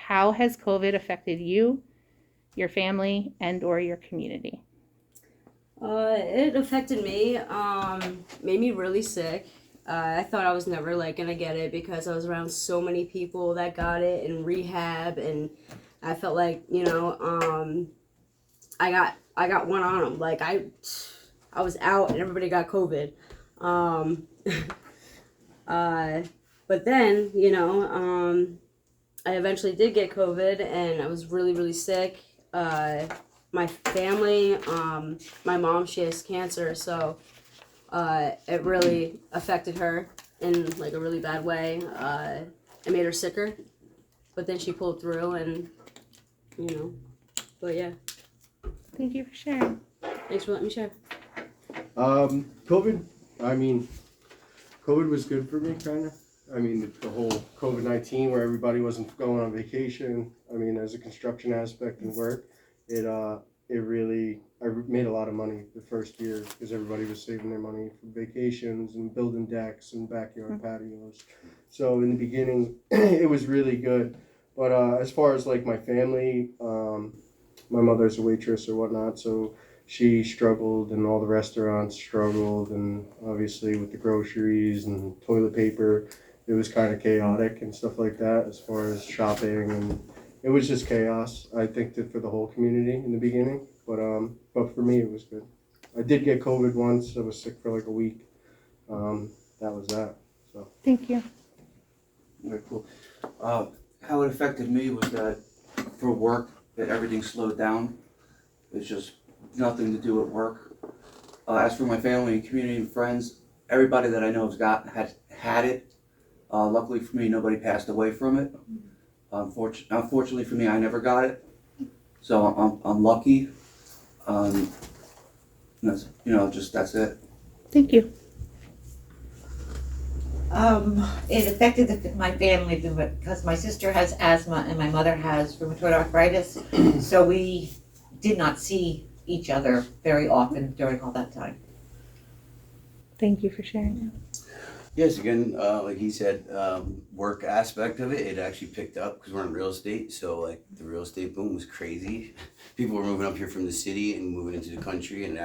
how has COVID affected you, your family, and or your community? It affected me, made me really sick. I thought I was never like gonna get it because I was around so many people that got it in rehab, and I felt like, I got one on them. Like I was out and everybody got COVID. Um, but then, I eventually did get COVID and I was really, really sick. My family, my mom, she has cancer, so it really affected her in like a really bad way. It made her sicker, but then she pulled through, and but yeah. Thank you for sharing. Thanks for letting me share. COVID, I mean, COVID was good for me, kind of. I mean, the whole COVID-19 where everybody wasn't going on vacation. I mean, as a construction aspect and work, it really, I made a lot of money the first year because everybody was saving their money for vacations and building decks and backyard patios. So in the beginning, it was really good. But as far as like my family, my mother's a waitress or whatnot, so she struggled and all the restaurants struggled, and obviously with the groceries and toilet paper, it was kind of chaotic and stuff like that as far as shopping, and it was just chaos. I think that for the whole community in the beginning, but for me it was good. I did get COVID once. I was sick for like a week. That was that. So. Thank you. Very cool. How it affected me was that for work, that everything slowed down. It's just nothing to do at work. As for my family, community, and friends, everybody that I know had it. Luckily for me, nobody passed away from it. Unfortunately for me, I never got it, so I'm lucky. That's that's it. Thank you. It affected my family because my sister has asthma and my mother has rheumatoid arthritis, so we did not see each other very often during all that time. Thank you for sharing. Yes, again, like he said, work aspect of it actually picked up because we're in real estate. So like the real estate boom was crazy. People were moving up here from the city and moving into the country, and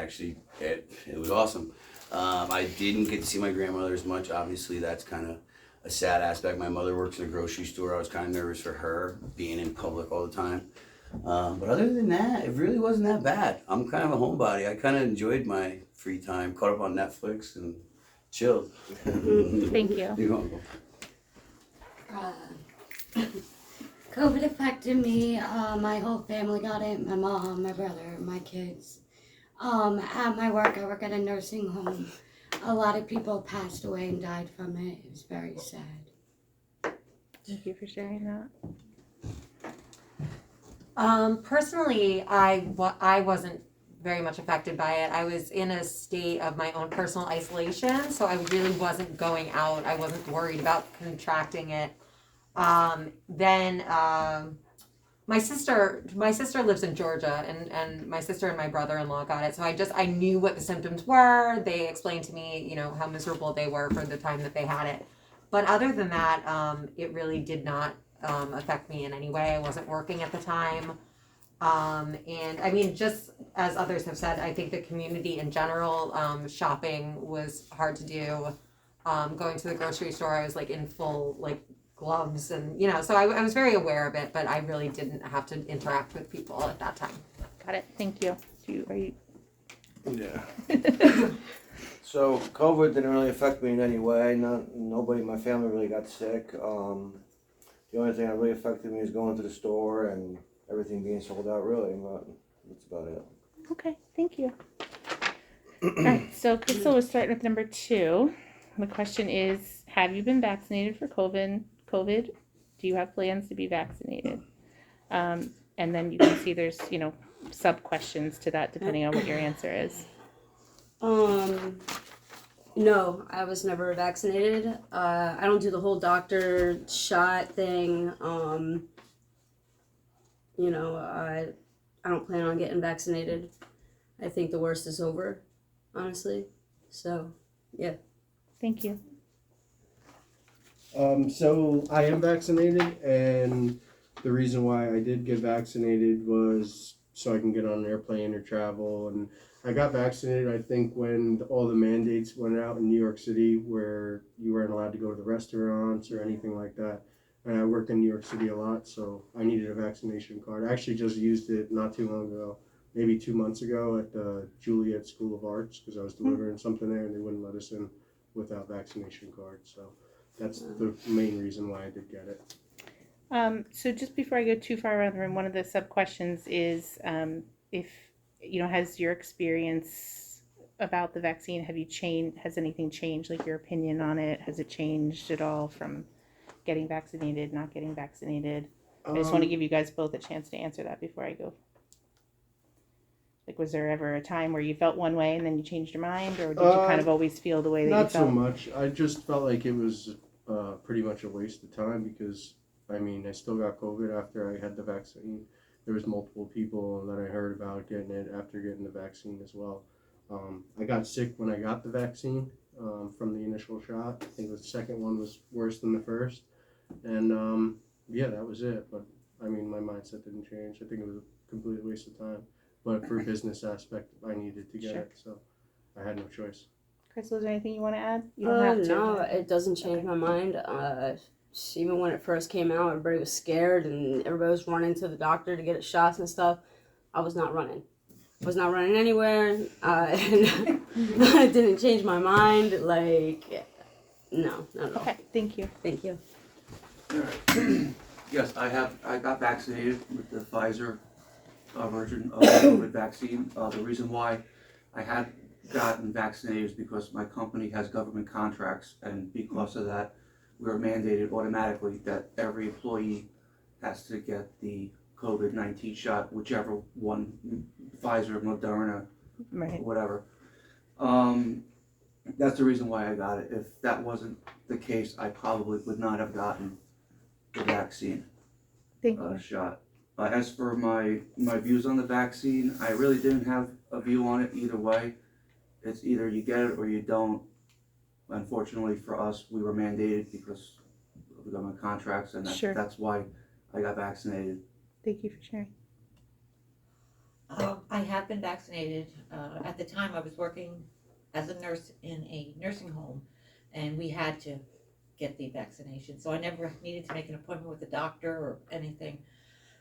it was awesome. I didn't get to see my grandmother as much. Obviously, that's kind of a sad aspect. My mother works in a grocery store. I was kind of nervous for her being in public all the time. But other than that, it really wasn't that bad. I'm kind of a homebody. I kind of enjoyed my free time, caught up on Netflix and chilled. Thank you. You're welcome. COVID affected me. My whole family got it. My mom, my brother, my kids. At my work, I work at a nursing home. A lot of people passed away and died from it. It was very sad. Thank you for sharing that. Personally, I wasn't very much affected by it. I was in a state of my own personal isolation, so I really wasn't going out. I wasn't worried about contracting it. Then my sister lives in Georgia, and my sister and my brother-in-law got it. So I knew what the symptoms were. They explained to me, how miserable they were for the time that they had it. But other than that, it really did not affect me in any way. I wasn't working at the time. And I mean, just as others have said, I think the community in general, shopping was hard to do. Going to the grocery store, I was like in full gloves and, so I was very aware of it, but I really didn't have to interact with people at that time. Got it. Thank you. Are you? Yeah. So COVID didn't really affect me in any way. Nobody in my family really got sick. The only thing that really affected me is going to the store and everything being sold out, really, but that's about it. Okay, thank you. All right, so Crystal was starting with number 2. The question is, have you been vaccinated for COVID? Do you have plans to be vaccinated? And then you can see there's, sub questions to that depending on what your answer is. No, I was never vaccinated. I don't do the whole doctor shot thing. I don't plan on getting vaccinated. I think the worst is over, honestly. So, yeah. Thank you. So I am vaccinated, and the reason why I did get vaccinated was so I can get on an airplane or travel. And I got vaccinated, I think, when all the mandates went out in New York City where you weren't allowed to go to the restaurants or anything like that. And I work in New York City a lot, so I needed a vaccination card. I actually just used it not too long ago, maybe 2 months ago at the Juilliard School of Arts, because I was delivering something there and they wouldn't let us in without vaccination cards. So that's the main reason why I did get it. So just before I go too far around the room, one of the sub questions is if, has your experience about the vaccine, has anything changed, like your opinion on it? Has it changed at all from getting vaccinated, not getting vaccinated? I just want to give you guys both a chance to answer that before I go. Like, was there ever a time where you felt one way and then you changed your mind, or did you kind of always feel the way that you Not felt? so much. I just felt like it was pretty much a waste of time because, I mean, I still got COVID after I had the vaccine. There was multiple people that I heard about getting it after getting the vaccine as well. I got sick when I got the vaccine from the initial shot. I think the second one was worse than the first. And yeah, that was it. But I mean, my mindset didn't change. I think it was a complete waste of time. But for business aspect, I needed to get it, so I had no choice. Crystal, is there anything you want to add? You don't have to. No, it doesn't change my mind. Even when it first came out, everybody was scared and everybody was running to the doctor to get shots and stuff. I was not running. I was not running anywhere. And it didn't change my mind. Like, no, not at all. Okay, thank you. Thank you. Yes, I got vaccinated with the Pfizer version of the COVID vaccine. The reason why I had gotten vaccinated is because my company has government contracts, and because of that, we were mandated automatically that every employee has to get the COVID-19 shot, whichever one, Pfizer, Moderna, Right. whatever. That's the reason why I got it. If that wasn't the case, I probably would not have gotten the vaccine Thank you. shot. As for my views on the vaccine, I really didn't have a view on it either way. It's either you get it or you don't. Unfortunately for us, we were mandated because of the government contracts, and Sure. that's why I got vaccinated. Thank you for sharing. I have been vaccinated. At the time, I was working as a nurse in a nursing home, and we had to get the vaccination. So I never needed to make an appointment with a doctor or anything.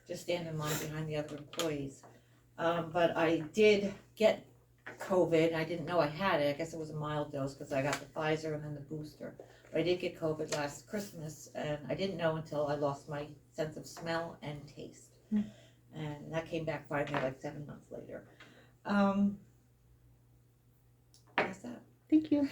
Just stand in line behind the other employees. But I did get COVID. I didn't know I had it. I guess it was a mild dose because I got the Pfizer and then the booster. But I did get COVID last Christmas, and I didn't know until I lost my sense of smell and taste. And that came back finally like 7 months later. That's that. Thank you.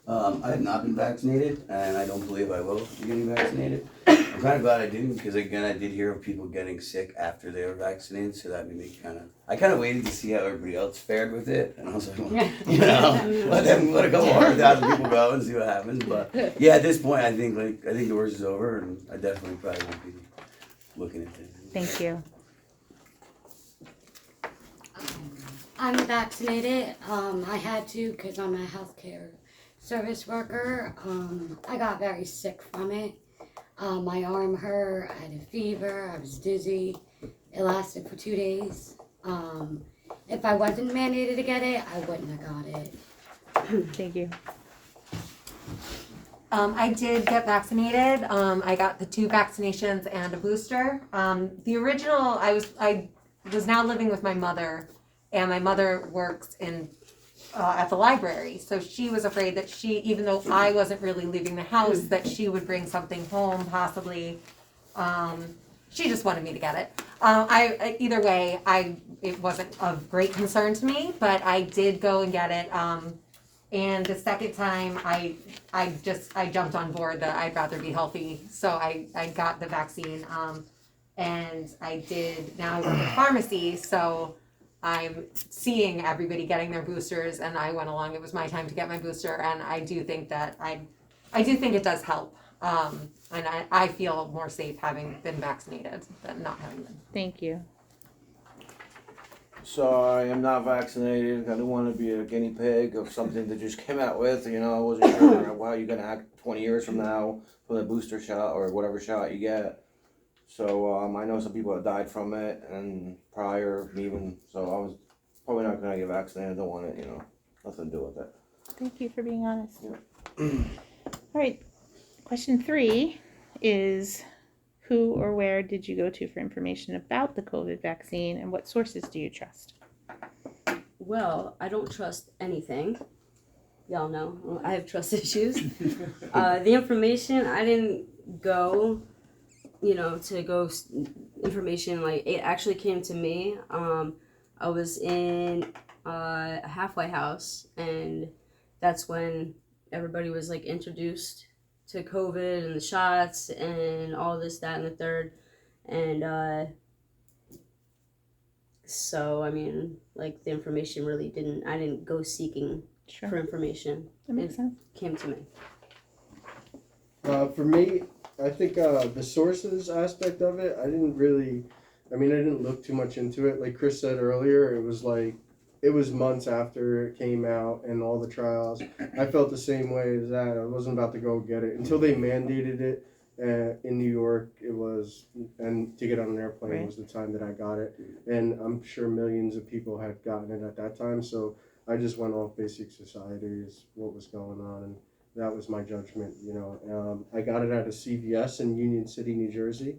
I have not been vaccinated, and I don't believe I will be getting vaccinated. I'm kind of glad I didn't, because again, I did hear of people getting sick after they were vaccinated, so that made me I kind of waited to see how everybody else fared with it, and I was like, well, let a couple 100,000 people go and see what happens. But yeah, at this point, I think the worst is over, and I definitely probably won't be looking at it. Thank you. I'm vaccinated. I had to because I'm a healthcare service worker. I got very sick from it. My arm hurt, I had a fever, I was dizzy. It lasted for 2 days. If I wasn't mandated to get it, I wouldn't have got it. Thank you. I did get vaccinated. I got the 2 vaccinations and a booster. The original, I was now living with my mother, and my mother works at the library. So she was afraid that even though I wasn't really leaving the house, that she would bring something home possibly. She just wanted me to get it. Either way, it wasn't of great concern to me, but I did go and get it. And the second time, I jumped on board that I'd rather be healthy, so I got the vaccine. And now I work at pharmacy, so I'm seeing everybody getting their boosters, and I went along. It was my time to get my booster, and I do think that I do think it does help. And I feel more safe having been vaccinated than not having been. Thank you. So I am not vaccinated. I don't want to be a guinea pig of something that just came out with. I wasn't sure how you're going to act 20 years from now from the booster shot or whatever shot you get. So I know some people have died from it, and prior even. So I was probably not gonna get vaccinated. I don't want it, nothing to do with it. Thank you for being honest. Yeah. All right. Question 3 is, who or where did you go to for information about the COVID vaccine, and what sources do you trust? Well, I don't trust anything. Y'all know I have trust issues. The information, I didn't go, information, like, it actually came to me. I was in a halfway house, and that's when everybody was, like, introduced to COVID and the shots and all this, that, and the third. And so, I mean, like, the information really I didn't go seeking Sure. for information. That makes sense. Came to me. For me, I think the sources aspect of it, I didn't look too much into it. Like Chris said earlier, it was months after it came out and all the trials. I felt the same way as that. I wasn't about to go get it until they mandated it in New York. And to get on an airplane was the time that I got it. And I'm sure millions of people had gotten it at that time. So I just went off basic society is what was going on, and that was my judgment. I got it at a CVS in Union City, New Jersey.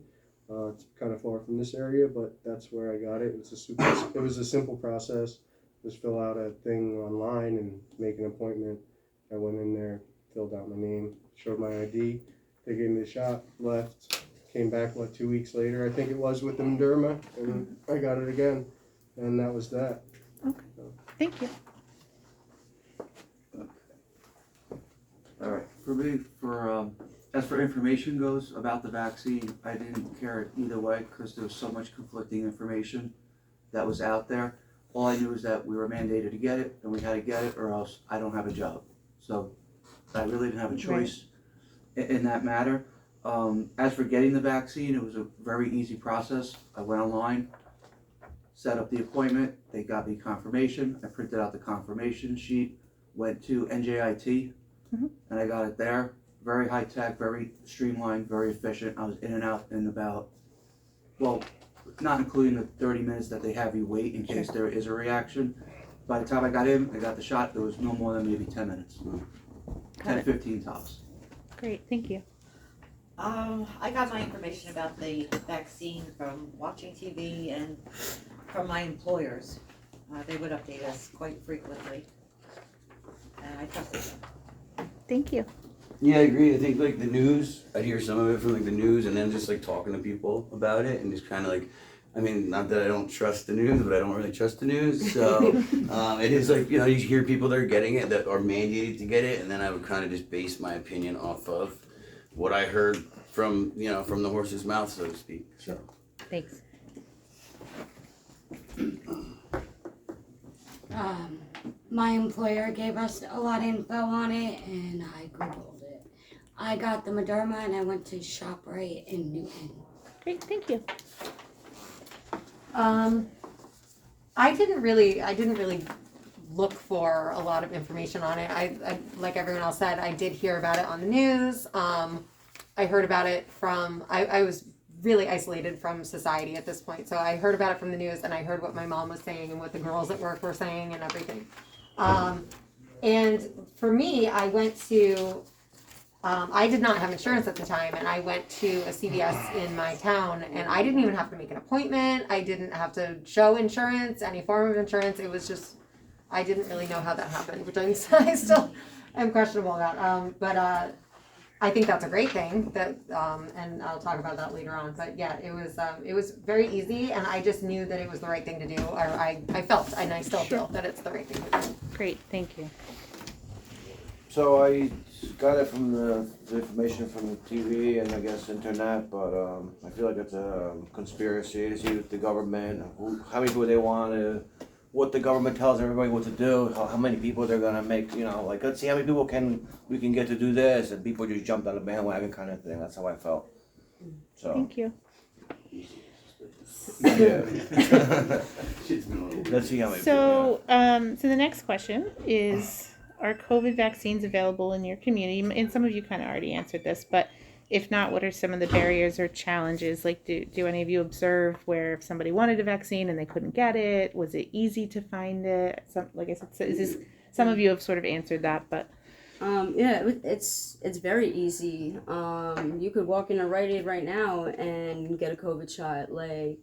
It's kind of far from this area, but that's where I got it. It was a simple process. Just fill out a thing online and make an appointment. I went in there, filled out my name, showed my ID. They gave me the shot, left, came back 2 weeks later, I think it was, with the Moderna, and I got it again, and that was that. Okay. Thank you. All right, for me, as for information goes about the vaccine, I didn't care either way because there was so much conflicting information that was out there. All I knew is that we were mandated to get it, and we had to get it, or else I don't have a job. So I really didn't have a choice in that matter. As for getting the vaccine, it was a very easy process. I went online, set up the appointment, they got me confirmation, I printed out the confirmation sheet, went to NJIT, and I got it there. Very high tech, very streamlined, very efficient. I was in and out in about, not including the 30 minutes that they have you wait in case there is a reaction. By the time I got in, I got the shot, there was no more than maybe 10 minutes. 15 tops. Great, thank you. I got my information about the vaccine from watching TV and from my employers. They would update us quite frequently, and I trusted them. Thank you. Yeah, I agree. I think like the news, I'd hear some of it from like the news and then just like talking to people about it and just kind of like, I mean, not that I don't trust the news, but I don't really trust the news. So it is like, you hear people that are getting it, that are mandated to get it, and then I would kind of just base my opinion off of what I heard from, from the horse's mouth, so to speak. So. Thanks. My employer gave us a lot of info on it, and I Googled it. I got the Moderna, and I went to ShopRite in Newton. Great, thank you. I didn't really look for a lot of information on it. I like everyone else said, I did hear about it on the news. I heard about it from, I was really isolated from society at this point. So I heard about it from the news, and I heard what my mom was saying and what the girls at work were saying and everything. And for me, I went to, I did not have insurance at the time, and I went to a CVS in my town, and I didn't even have to make an appointment. I didn't have to show insurance, any form of insurance. It was just, I didn't really know how that happened, which I still am questionable about. But I think that's a great thing that, and I'll talk about that later on. But yeah, it was very easy, and I just knew that it was the right thing to do, or I felt, and I still feel that it's the right thing to do. Great, thank you. So I got it from the information from the TV and I guess internet, but I feel like it's a conspiracy to see with the government, how many people they want to, what the government tells everybody what to do, how many people they're gonna make, like let's see how many people we can get to do this, and people just jumped on the bandwagon kind of thing. That's how I felt. So. Thank you. Yeah. Let's see how many. So the next question is, are COVID vaccines available in your community? And some of you kind of already answered this, but if not, what are some of the barriers or challenges? Like, do any of you observe where if somebody wanted a vaccine and they couldn't get it, was it easy to find it? Like I said, some of you have sort of answered that, but yeah, it's very easy. You could walk in a Rite Aid right now and get a COVID shot. Like,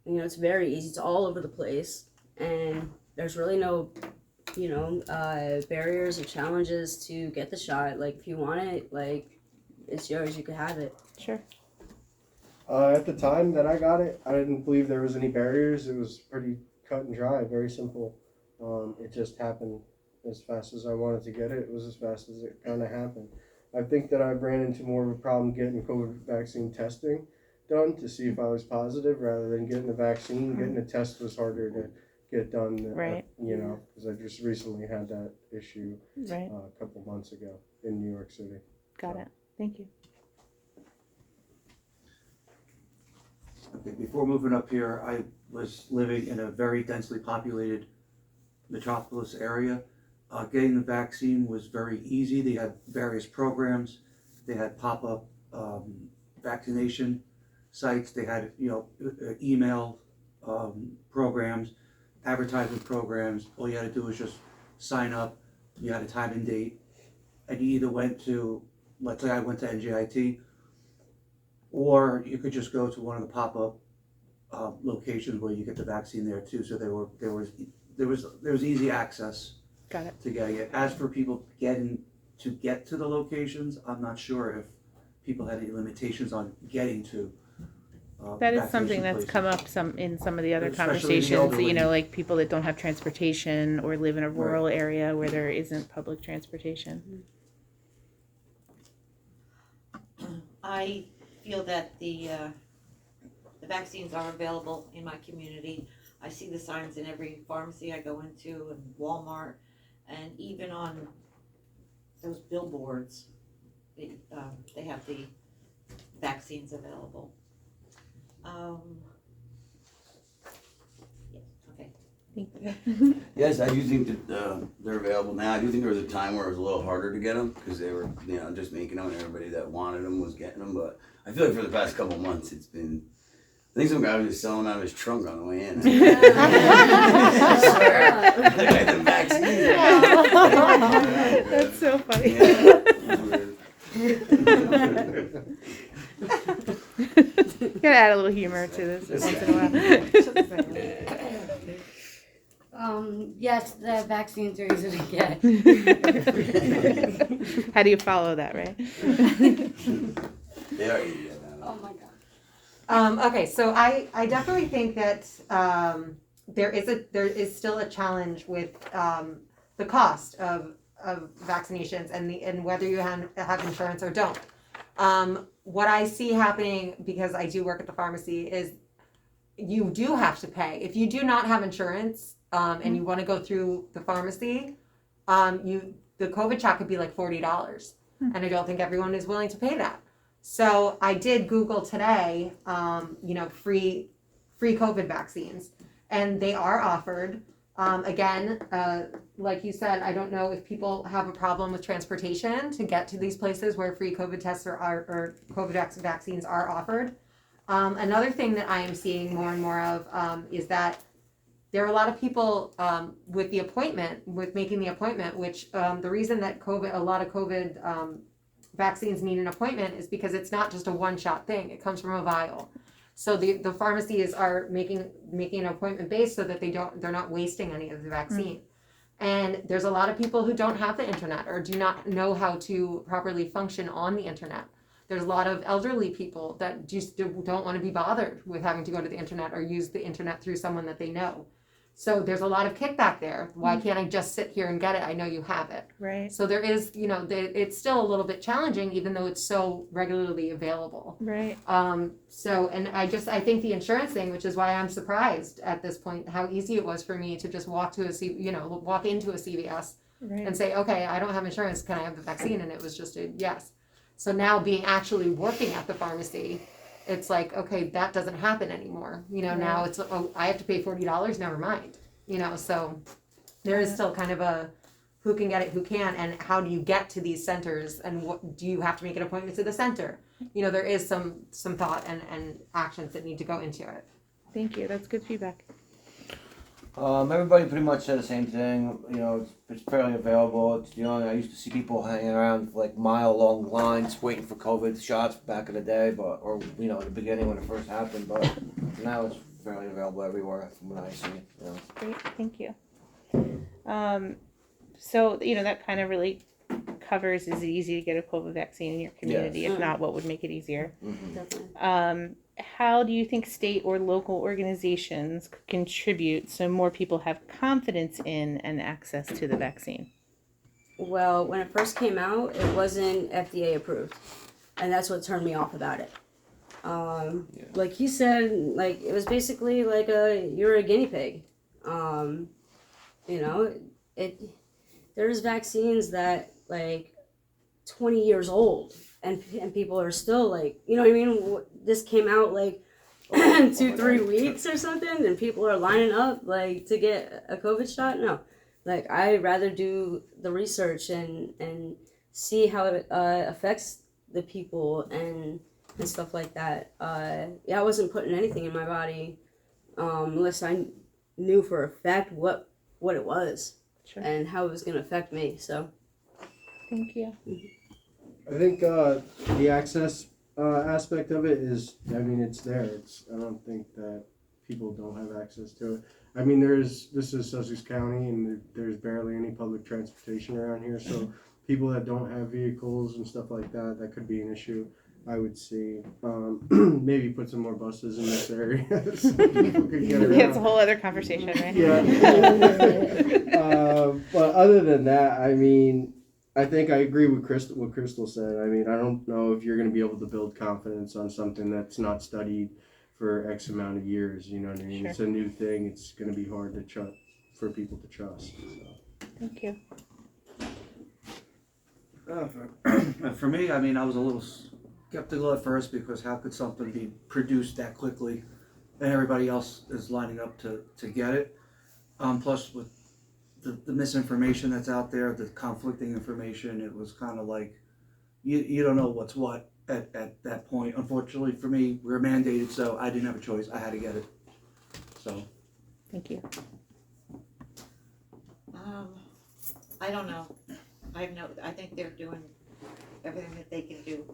you know, it's very easy. It's all over the place, and there's really no, barriers or challenges to get the shot. Like, if you want it, like, it's yours. You could have it. sure. At the time that I got it, I didn't believe there was any barriers. It was pretty cut and dry, very simple. It just happened as fast as I wanted to get it. It was as fast as it kind of happened. I think that I ran into more of a problem getting COVID vaccine testing done to see if I was positive rather than getting the vaccine. Getting the test was harder to get done, Right. Because I just recently had that issue Right. a couple months ago in New York City. Got it. Thank you. Okay, before moving up here, I was living in a very densely populated metropolis area. Getting the vaccine was very easy. They had various programs. They had pop-up vaccination sites. They had, email programs, advertisement programs. All you had to do was just sign up. You had a time and date, and you either went to, let's say I went to NJIT, or you could just go to one of the pop-up locations where you get the vaccine there too. So there was easy access. Got it. To getting it. As for people get to the locations, I'm not sure if people had any limitations on getting to. That is vaccination something that's places. come up in some of the other Especially the conversations, elderly. like people that don't have transportation or live in a rural area where there isn't public transportation. I feel that the vaccines are available in my community. I see the signs in every pharmacy I go into and Walmart, and even on those billboards, they have the vaccines available. Yeah, okay. Thank you. Yes, I do think that they're available now. I do think there was a time where it was a little harder to get them because they were, just making them and everybody that wanted them was getting them. But I feel like for the past couple months, it's been, I think some guy was just selling out of his trunk on the way in. I swear. I got the vaccine. That's so funny. Gotta add a little humor to this once in a while. Yes, the vaccines are easy to get. How do you follow that, right? They are easy. Oh my god. Okay, so I definitely think that there is still a challenge with the cost of vaccinations and whether you have insurance or don't. What I see happening, because I do work at the pharmacy, is you do have to pay. If you do not have insurance and you want to go through the pharmacy, the COVID shot could be like $40, and I don't think everyone is willing to pay that. So I did Google today, free COVID vaccines, and they are offered. Again, like you said, I don't know if people have a problem with transportation to get to these places where free COVID tests or COVID vaccines are offered. Another thing that I am seeing more and more of is that there are a lot of people with making the appointment, which the reason that a lot of COVID vaccines need an appointment is because it's not just a one-shot thing. It comes from a vial. So the pharmacies are making an appointment based so that they're not wasting any of the vaccine. And there's a lot of people who don't have the internet or do not know how to properly function on the internet. There's a lot of elderly people that just don't want to be bothered with having to go to the internet or use the internet through someone that they know. So there's a lot of kickback there. Why can't I just sit here and get it? I know you have it. Right. So there is, it's still a little bit challenging, even though it's so regularly available. Right. And I think the insurance thing, which is why I'm surprised at this point, how easy it was for me to just walk into a CVS Right. and say, okay, I don't have insurance. Can I have the vaccine? And it was just a yes. So now being actually working at the pharmacy, it's like, okay, that doesn't happen anymore. Now it's, I have to pay $40, never mind. So there is still kind of a who can get it, who can, and how do you get to these centers, and what do you have to make an appointment to the center? You know, there is some thought and actions that need to go into it. Thank you. That's good feedback. Everybody pretty much said the same thing. You know, it's fairly available. It's, you know, I used to see people hanging around like mile-long lines waiting for COVID shots back in the day, or you know, in the beginning when it first happened. But now it's fairly available everywhere from what I see. You know. Great. Thank you. So, you know, that kind of really covers, is it easy to get a COVID vaccine in your community? Yes. If not, what would make it easier? Mm-hmm. Definitely. How do you think state or local organizations could contribute so more people have confidence in and access to the vaccine? Well, when it first came out, it wasn't FDA approved, and that's what turned me off about it. Like he said, like it was basically like you're a guinea pig. You know, there's vaccines that like 20 years old, and people are still like, you know what I mean? This came out like 2-3 weeks or something, and people are lining up like to get a COVID shot. No, like I'd rather do the research and see how it affects the people and stuff like that. Yeah, I wasn't putting anything in my body unless I knew for a fact what it was. Sure. And how it was going to affect me. So Thank you. I think the access aspect of it is, I mean, it's there. I don't think that people don't have access to it. I mean, this is Sussex County, and there's barely any public transportation around here, so people that don't have vehicles and stuff like that, that could be an issue. I would see maybe put some more buses in this area so people could get around. Yeah, it's a whole other conversation, right? Yeah. But other than that, I mean, I think I agree with what Crystal said. I mean, I don't know if you're going to be able to build confidence on something that's not studied for X amount of years. You know what I mean? Sure. It's a new thing. It's going to be hard to for people to trust. So. Thank you. For me, I mean, I was a little skeptical at first because how could something be produced that quickly and everybody else is lining up to get it? Plus with the misinformation that's out there, the conflicting information, it was kind of like you don't know what's what at that point. Unfortunately for me, we were mandated, so I didn't have a choice. I had to get it. So. Thank you. I don't know. I think they're doing everything that they can do.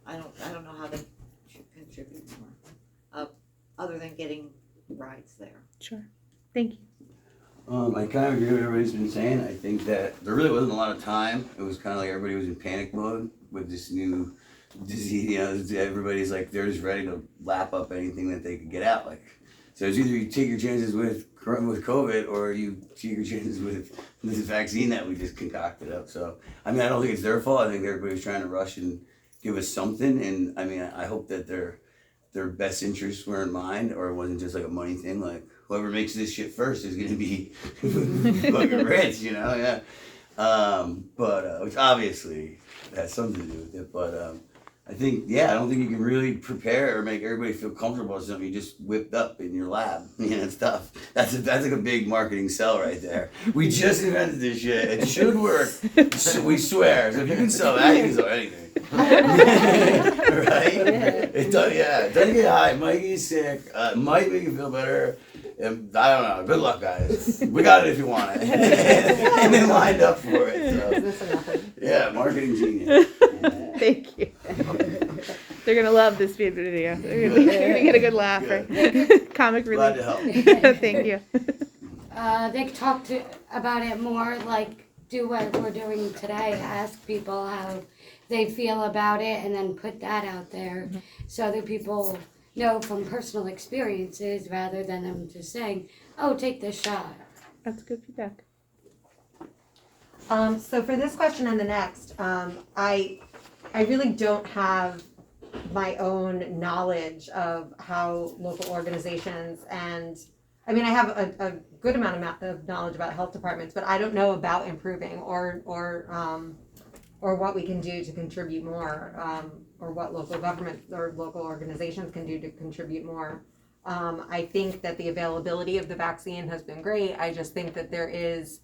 I don't know how they should contribute more, other than getting rides there. Sure. Thank you. I kind of agree with what everybody's been saying. I think that there really wasn't a lot of time. It was kind of like everybody was in panic mode with this new disease. You know, everybody's like, they're just ready to lap up anything that they could get out. Like, so it's either you take your chances with COVID or you take your chances with this vaccine that we just concocted up. So, I mean, I don't think it's their fault. I think everybody's trying to rush and give us something. And I mean, I hope that their best interests were in mind, or it wasn't just like a money thing. Like, whoever makes this shit first is gonna be fucking rich, you know? Yeah. But which obviously has something to do with it. But I think, yeah, I don't think you can really prepare or make everybody feel comfortable with something you just whipped up in your lab. You know, it's tough. That's like a big marketing sell right there. We just invented this shit. It should work. So we swear. So if you can sell that, you can sell anything. Right? It does, yeah. It doesn't get high. It might get you sick. It might make you feel better. And I don't know. Good luck, guys. We got it if you want it. And then lined up for it. So. Yeah, marketing genius. Thank you. They're gonna love this video. They're gonna get a good laugh. Right? Comic relief. Glad to help. Thank you. They talked about it more, like do what we're doing today, ask people how they feel about it, and then put that out there so that people know from personal experiences rather than them just saying, oh, take this shot. That's good feedback. So for this question and the next, I really don't have my own knowledge of how local organizations and, I mean, I have a good amount of knowledge about health departments, but I don't know about improving or what we can do to contribute more, or what local government or local organizations can do to contribute more. I think that the availability of the vaccine has been great. I just think that there is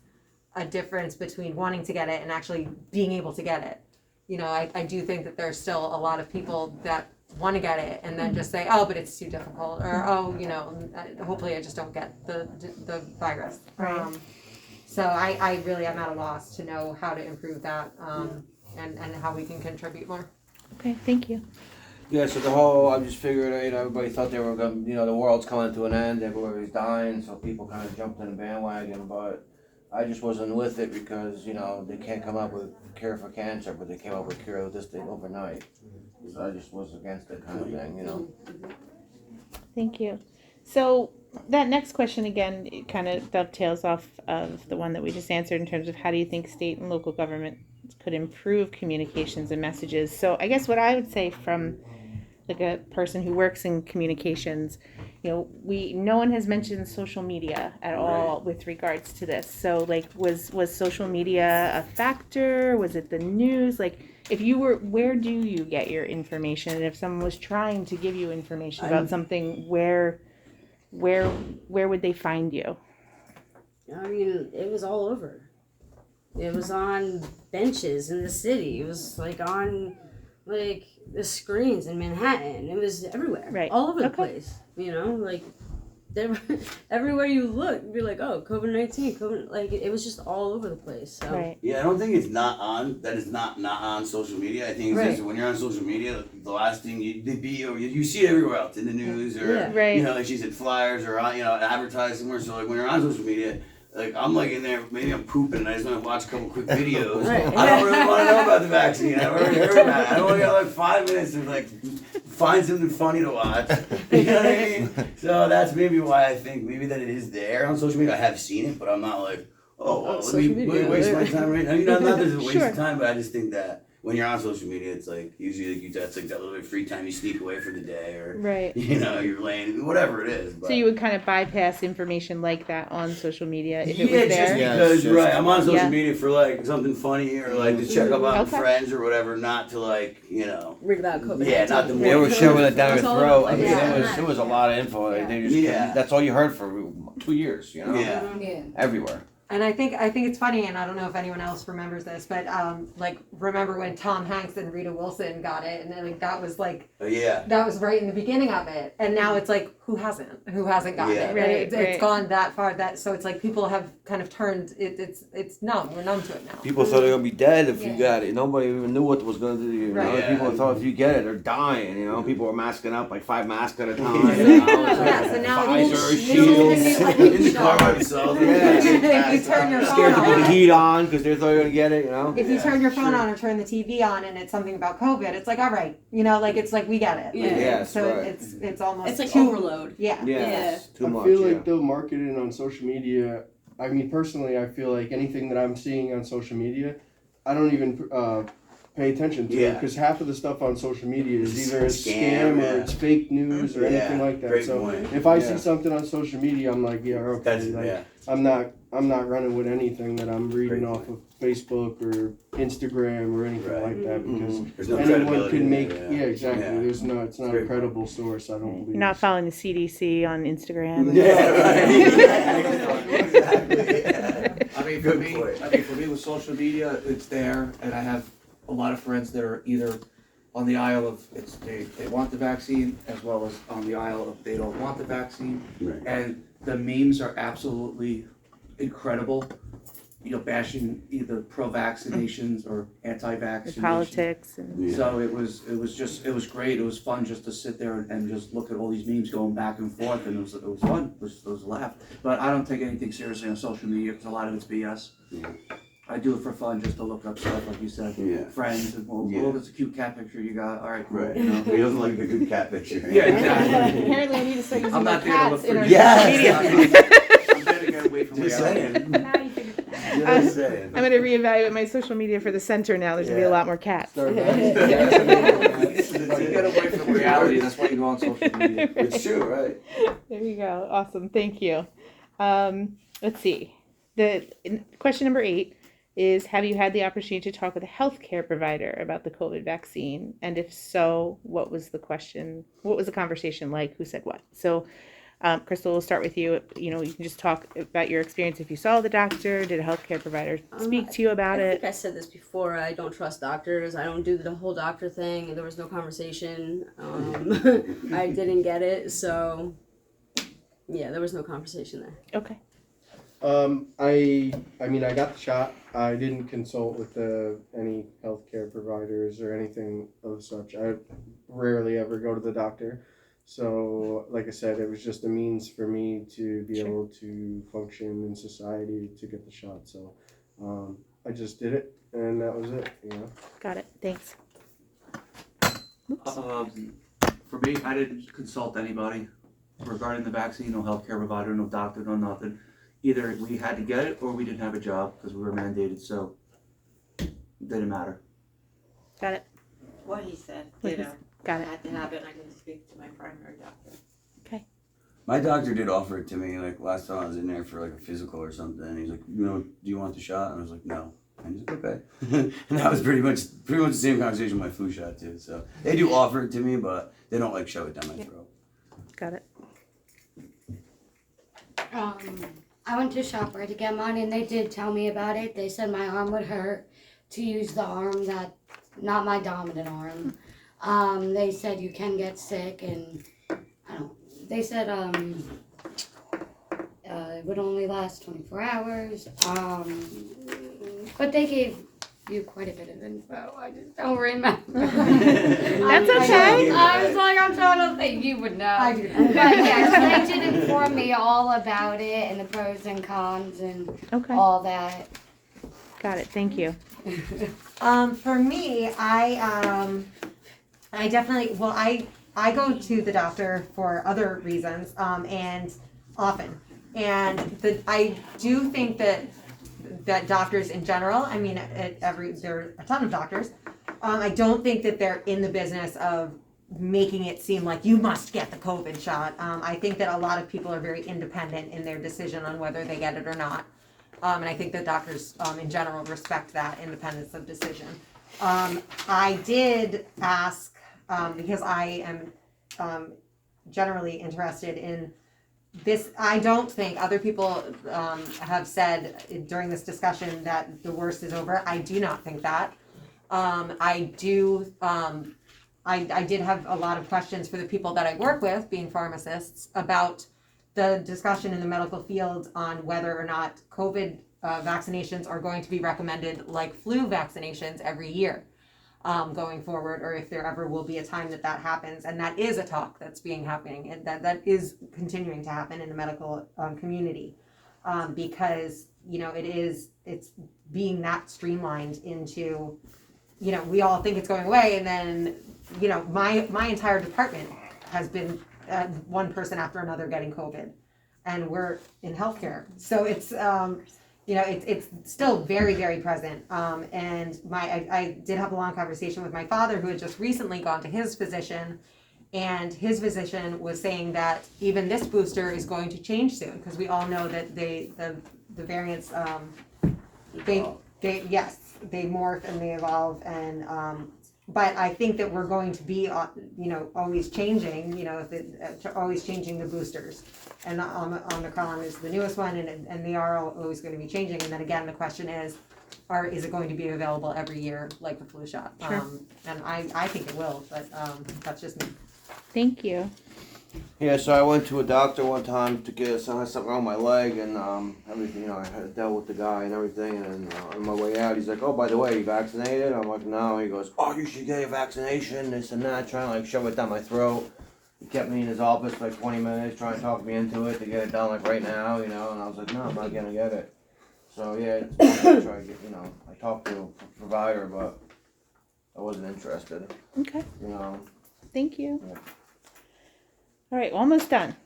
a difference between wanting to get it and actually being able to get it. You know, I do think that there's still a lot of people that want to get it and then just say, oh, but it's too difficult, or oh, you know, hopefully I just don't get the virus. Right. So I really am at a loss to know how to improve that, and how we can contribute more. Okay, thank you. Yeah, so the whole, I'm just figuring, you know, everybody thought they were going, you know, the world's coming to an end, everybody's dying, so people kind of jumped in the bandwagon, but I just wasn't with it because, you know, they can't come up with a cure for cancer, but they came up with a cure of this thing overnight. So I just was against it kind of thing, you know. Thank you. So that next question again, it kind of dovetails off of the one that we just answered in terms of how do you think state and local government could improve communications and messages. So I guess what I would say from like a person who works in communications, you know, no one has mentioned social media at all with regards to this. So like was social media a factor? Was it the news? Like if you were, where do you get your information? And if someone was trying to give you information about something, where would they find you? I mean, it was all over. It was on benches in the city. It was like on like the screens in Manhattan. It was everywhere. Right. All over the Okay. place. You know, like everywhere you look, you'd be like, oh, COVID-19, COVID, like it was just all over the place. So Right. Yeah, I don't think it's not on. That is not on social media. I think it's just when you're on social media, the last thing you see it everywhere else in the news or Yeah. Right. you know, like she said, flyers or you know, advertising somewhere. So like when you're on social media. Like I'm like in there, maybe I'm pooping and I just want to watch a couple quick videos. Right. I don't really want to know about the vaccine. I've already heard about it. I only got like 5 minutes to like find something funny to watch. You know what I mean? So that's maybe why I think maybe that it is there on social media. I have seen it, but I'm not like, oh, well, let me waste my time right now. You know, not that it's a waste of time, but I just think that when you're on social media, it's like usually like that's like that little bit of free time you sneak away for the day, or Right. you know, you're laying whatever it is. But. So you would kind of bypass information like that on social media if it Yeah, was just there? because right, I'm on social Yeah. media for like something funny or like to check up on Okay. friends or whatever, not to like you know. read about COVID. Yeah, not the They were shoving it down your That's all throat. over I the mean, place. there was a lot of info. Yeah. They just Yeah. that's all you heard for 2 years, you know. Yeah. Everywhere. And I think it's funny, and I don't know if anyone else remembers this, but like remember when Tom Hanks and Rita Wilson got it, and then like that was like Yeah. that was right in the beginning of it, and now it's like who hasn't gotten Yeah. it, Right, It's right. gone that far, so it's like people have kind of turned it's numb. We're numb to it now. People thought they were gonna be dead if you Yeah. got it. Nobody even knew what was gonna do to you. You know? Right. Yeah. People thought if you get it, they're dying. You know, people were masking up like 5 masks at a time. Yeah. You know? It's Yeah, like so now Pfizer, it's- Shield. In the car by themselves. If you turn your Scared to phone put the on, heat on because they thought you were gonna get it. You know. if you Yeah, turn your phone sure. on or turn the TV on, and it's something about COVID, it's like all right, you know, like it's like we get it. Yeah. Like, Yes, so right. it's almost It's like too overload. yeah. Yes, too I much. feel Yeah. like though marketing on social media, I mean personally, I feel like anything that I'm seeing on social media, I don't even pay attention to Yeah. because half of the stuff on social media is either a Scam, scam or yeah. it's fake news or anything Yeah, like that. great So point. if I Yeah. see something on social media, I'm like, yeah, okay. That's like, yeah. I'm not running with anything that I'm reading Great off of Facebook or Instagram or anything Right. like that because There's no anyone credibility can in make it, yeah exactly. Yeah. It's not a Great credible source. I don't believe. You're not following the CDC on Instagram. Yeah, right. Exactly. Yeah. I mean, Good point. for me with social media, it's there, and I have a lot of friends that are either on the aisle of they want the vaccine, as well as on the aisle of they don't want the vaccine, Right. and the memes are absolutely incredible. You know, bashing either pro-vaccinations or anti-vaccinations. Politics and Yeah. So it was great. It was fun just to sit there and just look at all these memes going back and forth, and it was fun. It was a laugh. But I don't take anything seriously on social media because a lot of it's BS. Yeah. I do it for fun, just to look up stuff like you said, Yeah. friends, and Yeah. that's a cute cat picture you got. All right, cool. Right. You know? He doesn't like a good cat picture. Yeah, exactly. apparently I need to start using I'm more not there to look cats in for our you. social media. I'm there to get away from Just reality. saying. Now you figured it out. Just saying. I'm going to reevaluate my social media for the center now. There's going to be a Yeah. lot more cats. Start You get away from reality. That's why you go on social media. It's true, right? There you go. Awesome. Thank you. Let's see. Question number 8 is, have you had the opportunity to talk with a healthcare provider about the COVID vaccine? And if so, what was the question? What was the conversation like? Who said what? So, Crystal, we'll start with you. You know, you can just talk about your experience. If you saw the doctor, did a healthcare provider speak to you about I it? think I said this before. I don't trust doctors. I don't do the whole doctor thing. There was no conversation. I didn't get it, so yeah, there was no conversation there. Okay. I mean, I got the shot. I didn't consult with any healthcare providers or anything of such. I rarely ever go to the doctor. So, like I said, it was just a means for me to be able to function in society to get the shot. So, I just did it, and that was it, you know. Got it. Thanks. For me, I didn't consult anybody regarding the vaccine, no healthcare provider, no doctor, no nothing. Either we had to get it or we didn't have a job because we were mandated, so it didn't matter. Got it. What he said, What he ditto. Got it. I had to have it, and I didn't speak to my primary doctor. My doctor did offer it to me, like, last time I was in there for, like, a physical or something. He's like, you know, do you want the shot? And I was like, no. And he's like, okay. And that was pretty much the same conversation with my flu shot, too. So they do offer it to me, but they don't, like, shove it down my throat. Got it. I went to ShopRite to get mine, and they did tell me about it. They said my arm would hurt to use the arm that, not my dominant arm. They said you can get sick, and they said it would only last 24 hours. But they gave you quite a bit of info. I just don't remember. That's okay. I was like, I'm trying to think. You would know. I do. But yes, they did inform me all about it and the pros and cons and all that. Got it. Thank you. For me, I definitely, well, I go to the doctor for other reasons, and often. And I do think that doctors in general, I mean, there are a ton of doctors. I don't think that they're in the business of making it seem like you must get the COVID shot. I think that a lot of people are very independent in their decision on whether they get it or not. And I think that doctors in general respect that independence of decision. I did ask, because I am generally interested in this. I don't think other people have said during this discussion that the worst is over. I do not think that. I did have a lot of questions for the people that I work with, being pharmacists, about the discussion in the medical field on whether or not COVID vaccinations are going to be recommended like flu vaccinations every year going forward, or if there ever will be a time that happens. And that is a talk that's happening, and that is continuing to happen in the medical community, because, you know, it's being that streamlined into, you know, we all think it's going away, and then, you know, my entire department has been one person after another getting COVID, and we're in healthcare, so it's you know, it's still very, very present. And I did have a long conversation with my father, who had just recently gone to his physician, and his physician was saying that even this booster is going to change soon, because we all know that the variants they morph and they evolve, and but I think that we're going to be, you know, always changing, you know, always changing the boosters. And Omicron is the newest one, and they are always going to be changing. And then again, the question is it going to be available every year like the flu shot? Sure. And I think it will, but that's just me. Thank you. Yeah, so I went to a doctor one time to get something wrong with my leg, and everything, you know, I had dealt with the guy and everything, and on my way out, he's like, oh, by the way, you vaccinated? I'm like, no. He goes, oh, you should get a vaccination, this and that, trying to like shove it down my throat. He kept me in his office for like 20 minutes, trying to talk me into it to get it done like right now, you know, and I was like, no, I'm not gonna get it. So yeah, I tried to get, you know, I talked to a provider, but I wasn't interested, Okay. you know. Thank you. Yeah. All right, well, almost done.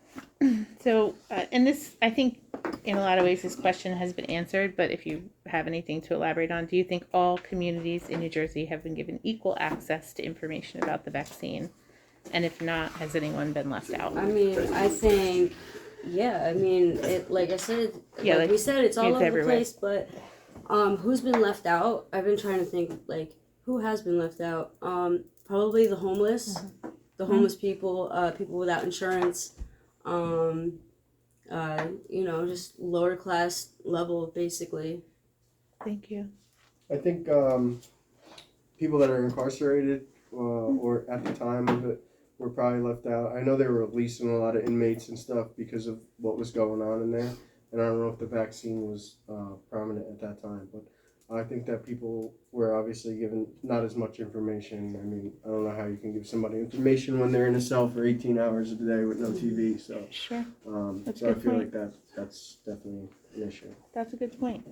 So, and this, I think, in a lot of ways, this question has been answered, but if you have anything to elaborate on, do you think all communities in New Jersey have been given equal access to information about the vaccine? And if not, has anyone been left out? I mean, I think, yeah, I mean, it, like I said, Yeah, like we said, it's all over the everywhere. place, but Who's been left out? I've been trying to think, like, who has been left out? Probably the homeless, the homeless people, people without insurance, just lower class level, basically. Thank you. I think people that are incarcerated or at the time of it were probably left out. I know they were releasing a lot of inmates and stuff because of what was going on in there. And I don't know if the vaccine was prominent at that time, but I think that people were obviously given not as much information. I mean, I don't know how you can give somebody information when they're in a cell for 18 hours a day with no TV. So, Sure. That's a so I good feel point. like that's definitely an issue. That's a good point.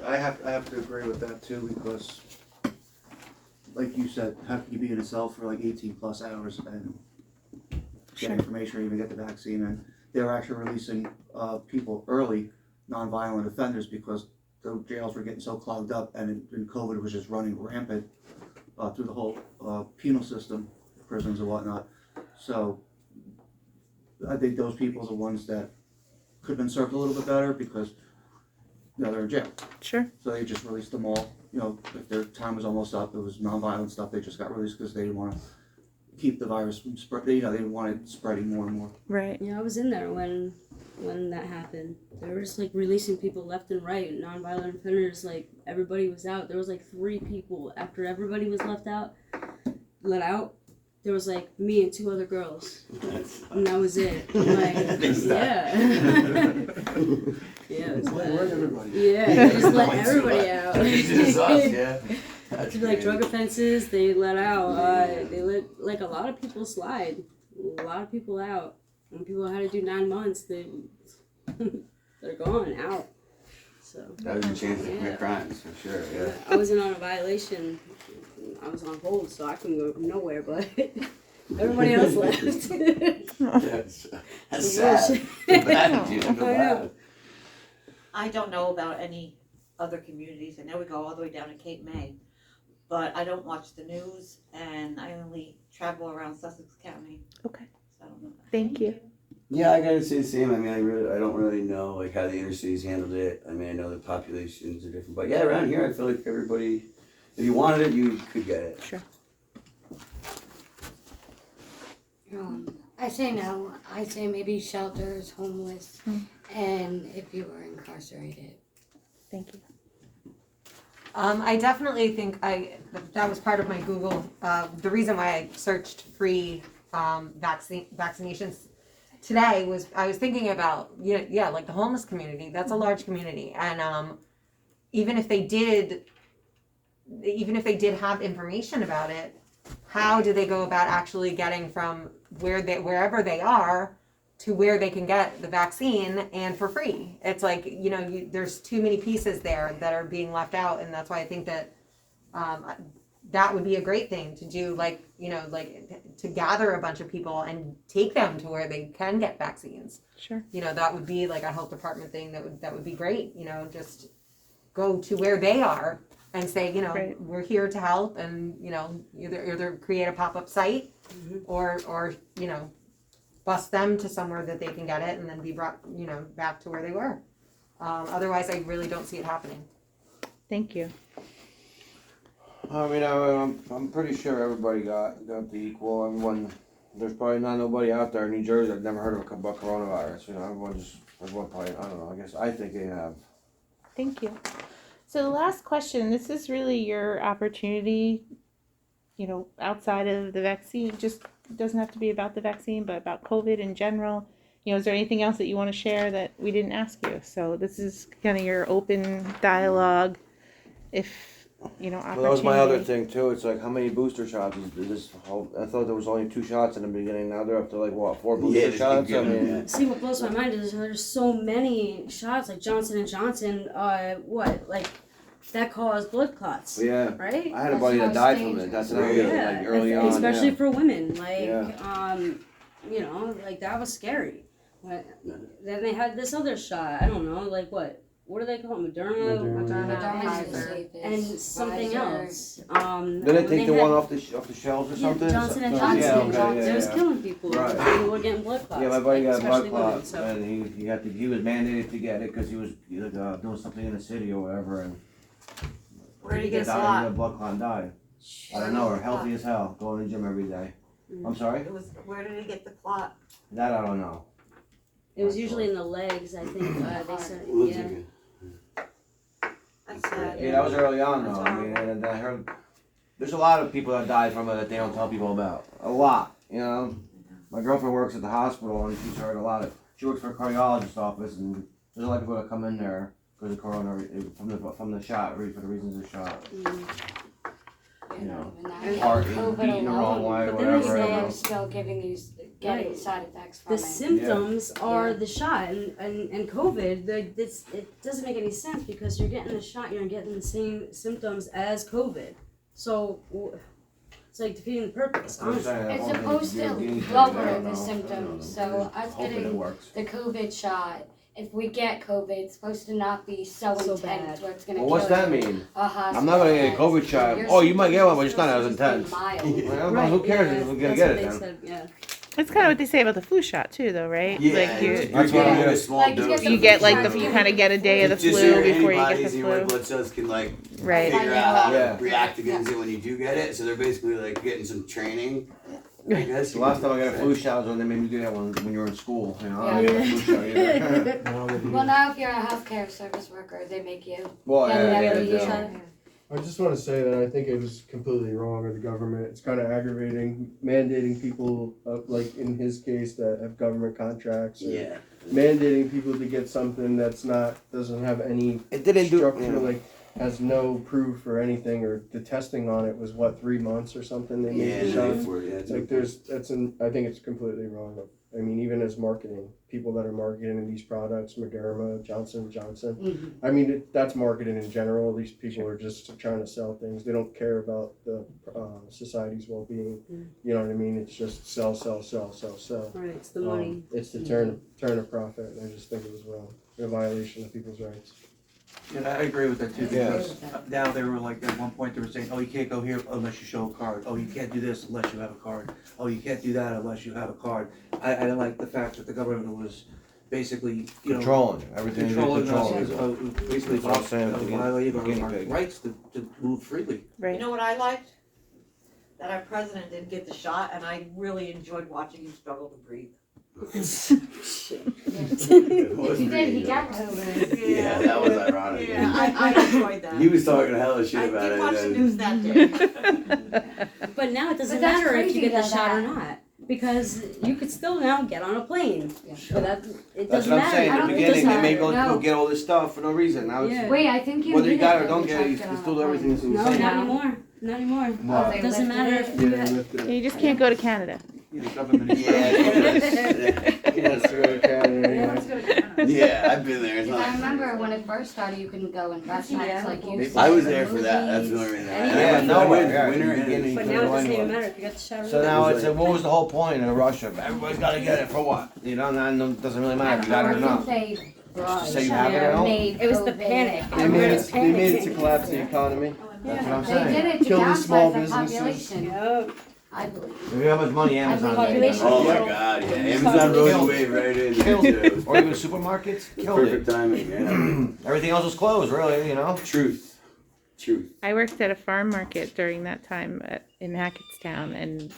I have to agree with that too, because like you said, how can you be in a cell for like 18 plus hours and get Sure. information or even get the vaccine? And they were actually releasing people early, non-violent offenders, because the jails were getting so clogged up, and COVID was just running rampant through the whole penal system, prisons and whatnot. So I think those people are the ones that could have been served a little bit better, because they're in jail. Sure. So they just released them all. If their time was almost up, it was non-violent stuff. They just got released because they didn't want to keep the virus from spread. They didn't want it spreading more and more. Right. Yeah, I was in there when that happened. They were just like releasing people left and right, non-violent offenders. Like everybody was out. There was like 3 people after everybody was let out. There was like me and 2 other girls, and that was it. Like, yeah, yeah, it was bad. Everybody. Yeah, they just let everybody out. It's us, yeah. That's Like drug crazy. offenses, they let out. They let like a lot of people slide. A lot of people out. When people had to do 9 months, they're gone out. So That was your chance to Yeah. commit crimes, for sure, yeah. I wasn't on a violation. I was on hold, so I couldn't go nowhere. But everybody else left. That's sad. Bad, dude, I feel I know. bad. I don't know about any other communities. I know we go all the way down to Cape May, but I don't watch the news, and I only travel around Sussex County. Okay. So I don't know. Thank you. Yeah, I gotta say the same. I mean, I don't really know like how the inner cities handled it. I mean, I know the populations are different, but yeah, around here, I feel like everybody, if you wanted it, you could get it. Sure. I say no. I say maybe shelters, homeless, and if you were incarcerated. Thank you. I definitely think that was part of my Google. The reason why I searched free vaccinations today was I was thinking about like the homeless community. That's a large community, and even if they did have information about it, how do they go about actually getting from wherever they are to where they can get the vaccine and for free? It's like, there's too many pieces there that are being left out, and that's why I think that that would be a great thing to do, to gather a bunch of people and take them to where they can get vaccines. Sure. That would be like a health department thing that would be great, just go to where they are and say, Right. we're here to help, and, either create a pop-up site or bus them to somewhere that they can get it and then be brought, back to where they were. Otherwise, I really don't see it happening. Thank you. I mean, I'm pretty sure everybody got the equal. Everyone, there's probably not nobody out there in New Jersey that never heard of about coronavirus. Everyone probably, I don't know. I think they have. Thank you. So the last question, this is really your opportunity, outside of the vaccine, just doesn't have to be about the vaccine, but about COVID in general. Is there anything else that you want to share that we didn't ask you? So this is kind of your open dialogue. Opportunity. Well, that was my other thing too. It's like, how many booster shots is this whole? I thought there was only 2 shots in the beginning. Now they're up to 4 booster just keep shots. I giving mean, them, yeah. See, what blows my mind is there's so many shots, like Johnson & Johnson, that caused blood clots, yeah. right? I had a buddy that died from it. That's another Really? thing, like early on. Especially Yeah. for women, Yeah. that was scary. Then they had this other shot, I don't know, what do they call it, Moderna? Pfizer. And something Pfizer. else. Did they take the one off the shelves or something? Johnson & Yeah, Johnson. okay, It was yeah. killing people. people Right. who were getting blood clots. Yeah, my buddy got a blood especially women, clot, so. and he was mandated to get it because he was doing something in the city or whatever, and Where did he get a died, slot? he got a blood clot and died. I don't know, or healthy as hell, going to the gym every day. I'm sorry? Where did he get the clot? That I don't know. It was usually in the legs, I think, they said, Looks yeah. like it. That's sad. Yeah, that was early on That's though. I mean, and I heard there's a lot of people that died from it that they don't tell people about. A lot, you know. My girlfriend works at the hospital and she's heard a lot of. She works for a cardiologist's office and there's a lot of people that come in there because of corona from the shot, for the reasons of the shot. You know, heart beating the wrong way, But then they whatever. say They're still giving Right. side effects from The it. symptoms are Yeah. the shot, and COVID. It doesn't make any sense because you're getting the shot, you're getting the same symptoms as COVID. So it's like defeating the purpose. I'm Honestly. saying, It's I don't supposed think to it's lower I don't the know. symptoms, I don't know. so us Hoping it getting works. the COVID shot, if we get COVID, it's supposed to not be so So intense bad. where it's gonna Well, kill what's that you. mean? A hospital I'm not gonna get a bed. COVID shot. Your Oh, you might get one, but it's not symptoms as are intense. supposed to be mild. Well, who cares if we're gonna that's get what it they then? said, yeah. That's kind of what they say about the flu shot too, though, right? Yeah, Like you're That's what I'm getting a gonna- small Like, you dose. get the you get like flu you shot. kind of get a day of the Just flu your before you get antibodies the and your white flu. blood cells can like Right. figure out how Yeah. to react against it when you do get it. So they're basically like getting some training. I guess. The last time I got a flu shot was when they made me do that when you were in school. You know, I Yeah. didn't get a flu shot either. Well, now if you're a healthcare service worker, they make you. Well, Yeah, yeah, yeah, they do. yeah. I just want to say that I think it was completely wrong of the government. It's kind of aggravating, mandating people, like in his case, that have government contracts. Or Yeah. mandating people to get something doesn't have any It didn't do. structure, like has no proof or anything, or the testing on it was 3 months or something. They made Yeah, the shots. it's Like I think it's completely wrong. I mean, even as marketing, people that are marketing these products, Moderna, Johnson & Johnson. Mm-hmm. I mean, that's marketing in general. These people are just trying to sell things. They don't care about the society's well-being. You know what I mean? It's just sell. Right, it's the money. It's to turn a profit, and I just think it was wrong. A violation of people's rights. Yeah, I agree with that too, Yeah. because now they were like, at one point they were saying, oh, you can't go here unless you show a card. Oh, you can't do this unless you have a card. Oh, you can't do that unless you have a card. I don't like the fact that the government was basically, Controlling everything. controlling us, Controlling. basically That's what I'm saying, violating guinea our pig. rights to move freely. You Right. know what I liked? That our president didn't get the shot, and I really enjoyed watching him struggle to breathe. If he did, he got COVID. Yeah, that was ironic. Yeah, I enjoyed that. He was talking hella shit I about did it. watch the and news that day. But now it doesn't But that's matter if you crazy get the though, shot or that- not, because you could still now get on a plane. Yeah. But it That's doesn't what I'm matter. saying. I In don't the think beginning, it they may does go matter. get all this stuff for no reason. Now it's Yeah. Wait, I think you whether you need got it it or don't to get it, you check can it still do out. everything the No, same. not anymore. Not anymore. Oh, they It doesn't lifted matter it? if you Yeah, have. lifted it. You just can't go to Canada. The government is. Yes, to go to Canada anyway. Yeah, I've been there. It's Because I not. remember when it first started, you couldn't go in restaurants Yeah. like you. I was there for that. That's the only reason. Yeah, I nowhere. went Yeah, winter in the and beginning. But You now it couldn't doesn't go even anywhere. matter if you got the shot or So not. now it's what was the whole point in Russia? Everybody's got to get it for what? You know, now it doesn't really matter if you got it or not. They Just say you have it or don't. made It was the COVID. panic. They made it to collapse the economy. That's what I'm They saying. did it to Kill the small downsize the businesses. population, Yep. I believe. If you have much money, Amazon made it. Population. Oh my god, yeah. Amazon rode the wave right in. Killed it. It was Or even supermarkets, killed perfect it. timing, yeah. Everything else was closed, really, you know? Truth. I worked at a farm market during that time in Hackettstown, and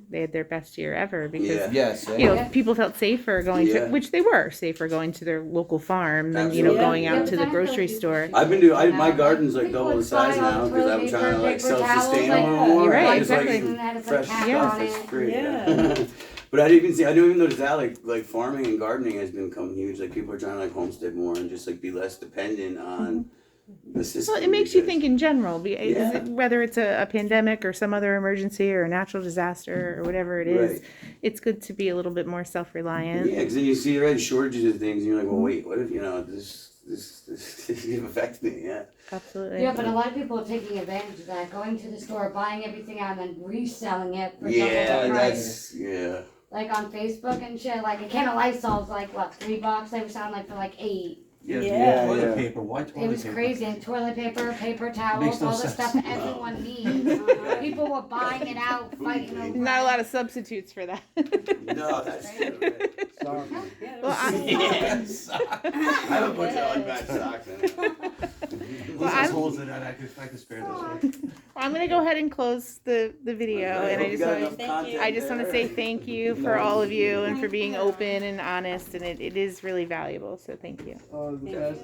they had their best year ever because Yeah. Yes. you know people felt safer going Yeah. to, which they were safer going to their local farm than Absolutely. going Yeah, out but to the then I feel grocery like store. I've been doing, my Now, garden's like people double the would size buy all now the because I'm toilet trying to paper, like paper towels, self-sustain a like, little more. You're right, Just exactly. like And that has, fresh like, cat stuff on is it. free. Yeah. But I don't even notice that like farming and gardening has become huge. Like people are trying to like homestead more and just like be less dependent on the system. Well, it makes you because- think in general, Yeah. whether it's a pandemic or some other emergency or a natural disaster or whatever it is. Right. It's good to be a little bit more self-reliant. Yeah, because then you see already shortages of things, and you're like, well, wait, what if this could affect me? Yeah. Absolutely. Yeah, but a lot of people are taking advantage of that, going to the store, buying everything out, and then reselling it for double Yeah, the price. that's Like on Facebook and shit, like a can of Lysol's like what, $3? They were selling like for like $8. Yeah. Toilet yeah. paper, why toilet paper? It was crazy. And toilet paper, paper Makes towels, no all the sense. stuff everyone needs. People were buying it out, fighting over Not a it. lot of substitutes for that. No, that's true. Right? Socks. Well, Yeah, socks. I have a bunch of unmatched socks in it. Well, There's I'm- holes in that, I could spare those. I'm gonna go ahead and close the video, and I just want to say thank you for all of you and for being open and honest, and it is really valuable. So thank you. The